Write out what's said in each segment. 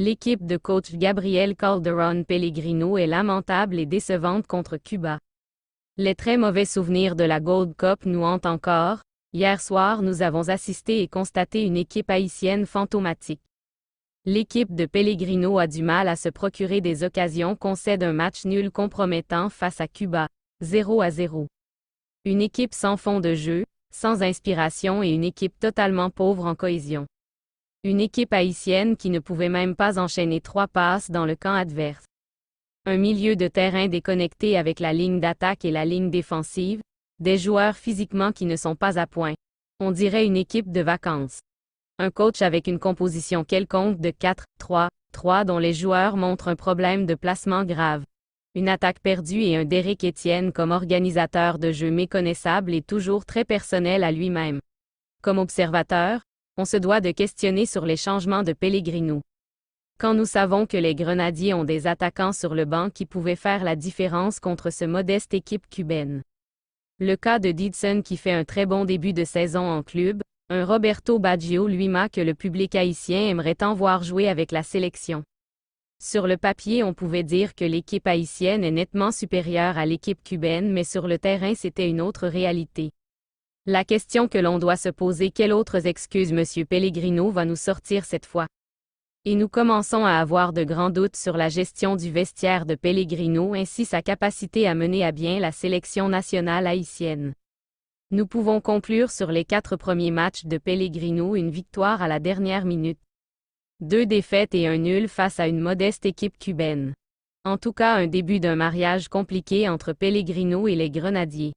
L'équipe de coach Gabriel Calderón Pellegrino est lamentable et décevante contre Cuba. Les très mauvais souvenirs de la Gold Cup nous hantent encore. Hier soir, nous avons assisté et constaté une équipe haïtienne fantomatique. L'équipe de Pellegrino a du mal à se procurer des occasions, concède un match nul compromettant face à Cuba, 0-0. Une équipe sans fond de jeu, sans inspiration et une équipe totalement pauvre en cohésion. Une équipe haïtienne qui ne pouvait même pas enchaîner 3 passes dans le camp adverse. Un milieu de terrain déconnecté avec la ligne d'attaque et la ligne défensive, des joueurs physiquement qui ne sont pas à point. On dirait une équipe de vacances. Un coach avec une composition quelconque de 4-3-3 dont les joueurs montrent un problème de placement grave. Une attaque perdue et un Derek Etienne comme organisateur de jeu méconnaissable et toujours très personnel à lui-même. Comme observateur, on se doit de questionner sur les changements de Pellegrino. Quand nous savons que les Grenadiers ont des attaquants sur le banc qui pouvaient faire la différence contre ce modeste équipe cubaine. Le cas de Didson qui fait un très bon début de saison en club, un Roberto Baggio lui-même que le public haïtien aimerait tant voir jouer avec la sélection. Sur le papier, on pouvait dire que l'équipe haïtienne est nettement supérieure à l'équipe cubaine, mais sur le terrain, c'était une autre réalité. La question que l'on doit se poser, quelles autres excuses M. Pellegrino va nous sortir cette fois? Et nous commençons à avoir de grands doutes sur la gestion du vestiaire de Pellegrino ainsi sa capacité à mener à bien la sélection nationale haïtienne. Nous pouvons conclure sur les 4 premiers matchs de Pellegrino une victoire à la dernière minute. 2 défaites et un nul face à une modeste équipe cubaine. En tout cas un début d'un mariage compliqué entre Pellegrino et les Grenadiers.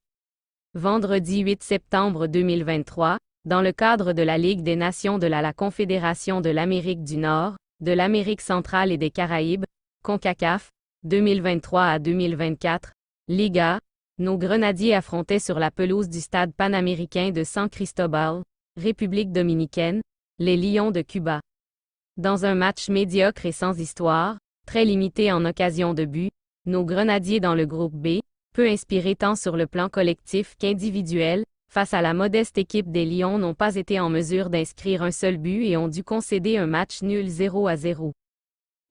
Vendredi 8 septembre 2023, dans le cadre de la Ligue des Nations de la Confédération de l'Amérique du Nord, de l'Amérique centrale et des Caraïbes, CONCACAF, 2023 à 2024, Liga, nos Grenadiers affrontaient sur la pelouse du stade panaméricain de San Cristobal, République dominicaine, les Lions de Cuba. Dans un match médiocre et sans histoire, très limité en occasion de but, nos Grenadiers dans le groupe B, peu inspirés tant sur le plan collectif qu'individuel, face à la modeste équipe des Lions n'ont pas été en mesure d'inscrire un seul but et ont dû concéder un match nul 0-0.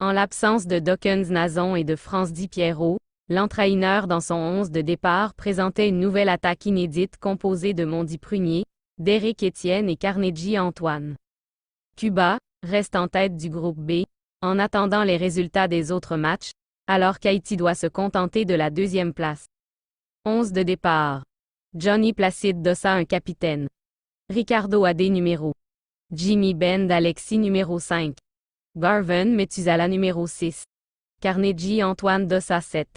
En l'absence de Dawkins Nazon et de France Di Piero, l'entraîneur dans son 11 de départ présentait une nouvelle attaque inédite composée de Mondi Prunier, Derek Etienne et Carnegie Antoine. Cuba reste en tête du groupe B, en attendant les résultats des autres matchs, alors qu'Haïti doit se contenter de la 2e place. 11 de départ. Johnny Placide Dossa un capitaine. Ricardo Adé numéro. Jimmy Ben Alexis numéro 5. Garvin Methuselah numéro 6. Carnegie Antoine Dossa 7.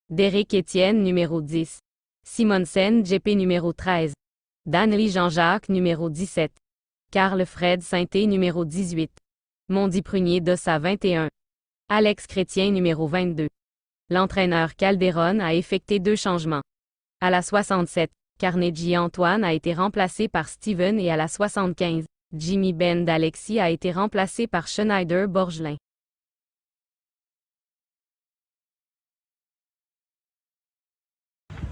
Derek Etienne numéro 10. Simonsen JP numéro 13. Danley Jean-Jacques numéro 17. Carl Fred Sainté numéro 18. Mondi Prunier Dossa 21. Alex Chrétien numéro 22. L'entraîneur Calderón a effectué 2 changements. À la 67, Carnegie Antoine a été remplacé par Steven et à la 75, Jimmy Ben d'Alexis a été remplacé par Schneider Borgelin.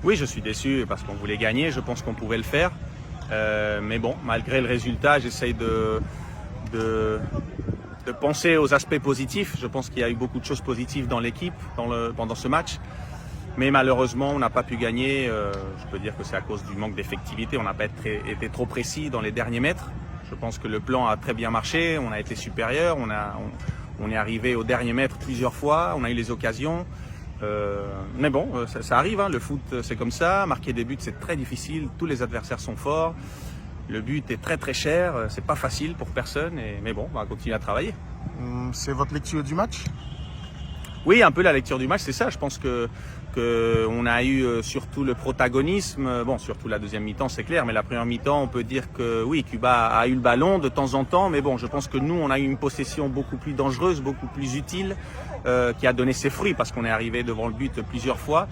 Oui, je suis déçu parce qu'on voulait gagner, je pense qu'on pouvait le faire. Mais bon, malgré le résultat, j'essaye de penser aux aspects positifs. Je pense qu'il y a eu beaucoup de choses positives dans l'équipe pendant ce match. Mais malheureusement, on n'a pas pu gagner. Je peux dire que c'est à cause du manque d'effectivité. On n'a pas été trop précis dans les derniers mètres. Je pense que le plan a très bien marché. On a été supérieur. On est arrivé au dernier mètre plusieurs fois. On a eu les occasions. Mais bon, ça arrive. Hein. Le foot, c'est comme ça. Marquer des buts, c'est très difficile. Tous les adversaires sont forts. Le but est très très cher. C'est pas facile pour personne. Mais bon, on va continuer à travailler. C'est votre lecture du match ? Oui, un peu la lecture du match, c'est ça. Je pense que on a eu surtout le protagonisme. Bon, surtout la deuxième mi-temps, c'est clair, mais la première mi-temps, on peut dire que oui, Cuba a eu le ballon de temps en temps, mais bon, je pense que nous, on a eu une possession beaucoup plus dangereuse, beaucoup plus utile, qui a donné ses fruits parce qu'on est arrivé devant le but plusieurs fois.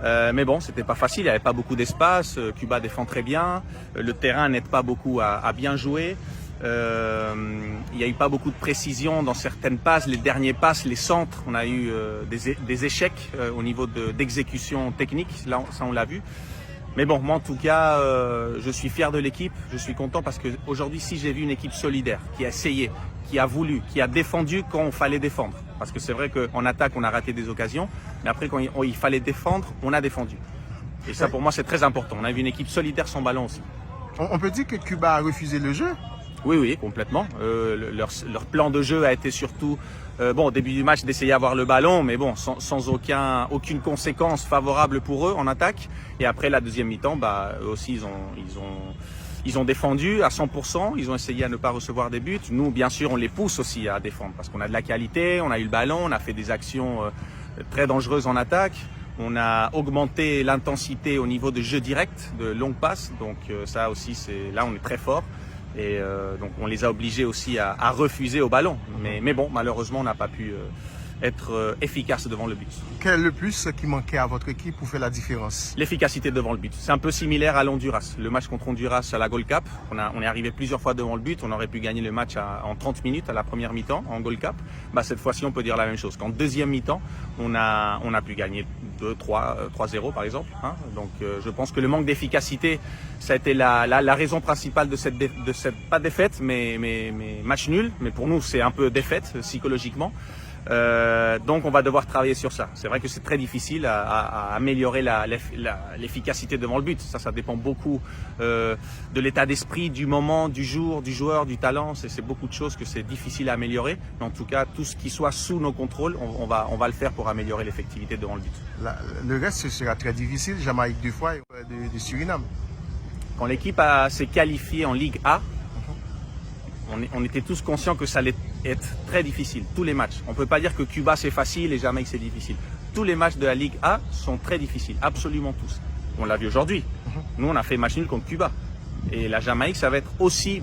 Mais bon, c'était pas facile, il n'y avait pas beaucoup d'espace. Cuba défend très bien, le terrain n'aide pas beaucoup à bien jouer. Il n'y a eu pas beaucoup de précision dans certaines passes, les derniers passes, les centres, on a eu des échecs au niveau d'exécution technique, là, ça on l'a vu. Mais bon, moi en tout cas, je suis fier de l'équipe, je suis content parce qu'aujourd'hui, si j'ai vu une équipe solidaire, qui a essayé, qui a voulu, qui a défendu quand il fallait défendre. Parce que c'est vrai qu'en attaque, on a raté des occasions, mais après, quand il fallait défendre, on a défendu. Et ça, pour moi, c'est très important. On a vu une équipe solidaire sans ballon aussi. On peut dire que Cuba a refusé le jeu? Oui, complètement. Leur plan de jeu a été surtout, au début du match, d'essayer d'avoir le ballon, mais bon, sans aucune conséquence favorable pour eux en attaque. Et après la deuxième mi-temps, eux aussi, ils ont défendu à 100%. Ils ont essayé à ne pas recevoir des buts. Nous, bien sûr, on les pousse aussi à défendre parce qu'on a de la qualité, on a eu le ballon, on a fait des actions très dangereuses en attaque. On a augmenté l'intensité au niveau de jeu direct, de longue passe. Donc ça aussi, là, on est très fort. Et donc on les a obligés aussi à refuser au ballon. Mais bon, malheureusement, on n'a pas pu être efficace devant le but. Quel est le plus qui manquait à votre équipe pour faire la différence? L'efficacité devant le but. C'est un peu similaire à l'Honduras. Le match contre Honduras à la Gold Cup, on est arrivé plusieurs fois devant le but. On aurait pu gagner le match en 30 minutes à la première mi-temps en Gold Cup. Cette fois-ci, on peut dire la même chose. Qu'en deuxième mi-temps, on a pu gagner 3-0 par exemple. Donc je pense que le manque d'efficacité, ça a été la raison principale de cette pas défaite, mais match nul. Mais pour nous, c'est un peu défaite psychologiquement. Donc on va devoir travailler sur ça. C'est vrai que c'est très difficile à améliorer l'efficacité devant le but. Ça dépend beaucoup de l'état d'esprit, du moment, du jour, du joueur, du talent. C'est beaucoup de choses que c'est difficile à améliorer. Mais en tout cas, tout ce qui soit sous nos contrôles, on va le faire pour améliorer l'effectivité devant le but. Le reste, ce sera très difficile. Jamaïque 2 fois et de Suriname. Quand l'équipe s'est qualifiée en Ligue A, on était tous conscients que ça allait être très difficile, tous les matchs. On ne peut pas dire que Cuba c'est facile et Jamaïque c'est difficile. Tous les matchs de la Ligue A sont très difficiles, absolument tous. On l'a vu aujourd'hui. Nous, on a fait match nul contre Cuba. Et la Jamaïque, ça va être aussi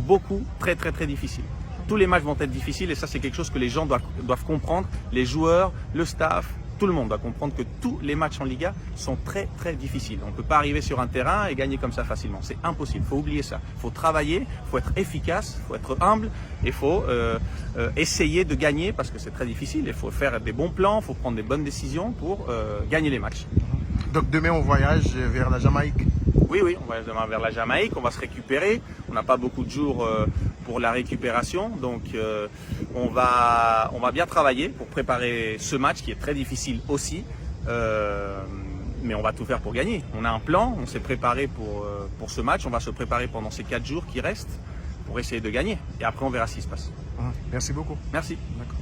très difficile. Tous les matchs vont être difficiles et ça, c'est quelque chose que les gens doivent comprendre. Les joueurs, le staff, tout le monde doit comprendre que tous les matchs en Liga sont très difficiles. On ne peut pas arriver sur un terrain et gagner comme ça facilement. C'est impossible. Il faut oublier ça. Il faut travailler, il faut être efficace, il faut être humble et il faut essayer de gagner parce que c'est très difficile. Il faut faire des bons plans, il faut prendre des bonnes décisions pour gagner les matchs. Donc demain, on voyage vers la Jamaïque? Oui, on va demain vers la Jamaïque, on va se récupérer. On n'a pas beaucoup de jours pour la récupération, donc on va bien travailler pour préparer ce match qui est très difficile aussi. Mais on va tout faire pour gagner. On a un plan, on s'est préparé pour ce match, on va se préparer pendant ces 4 jours qui restent pour essayer de gagner. Et après, on verra ce qui se passe. Merci beaucoup. Merci. D'accord.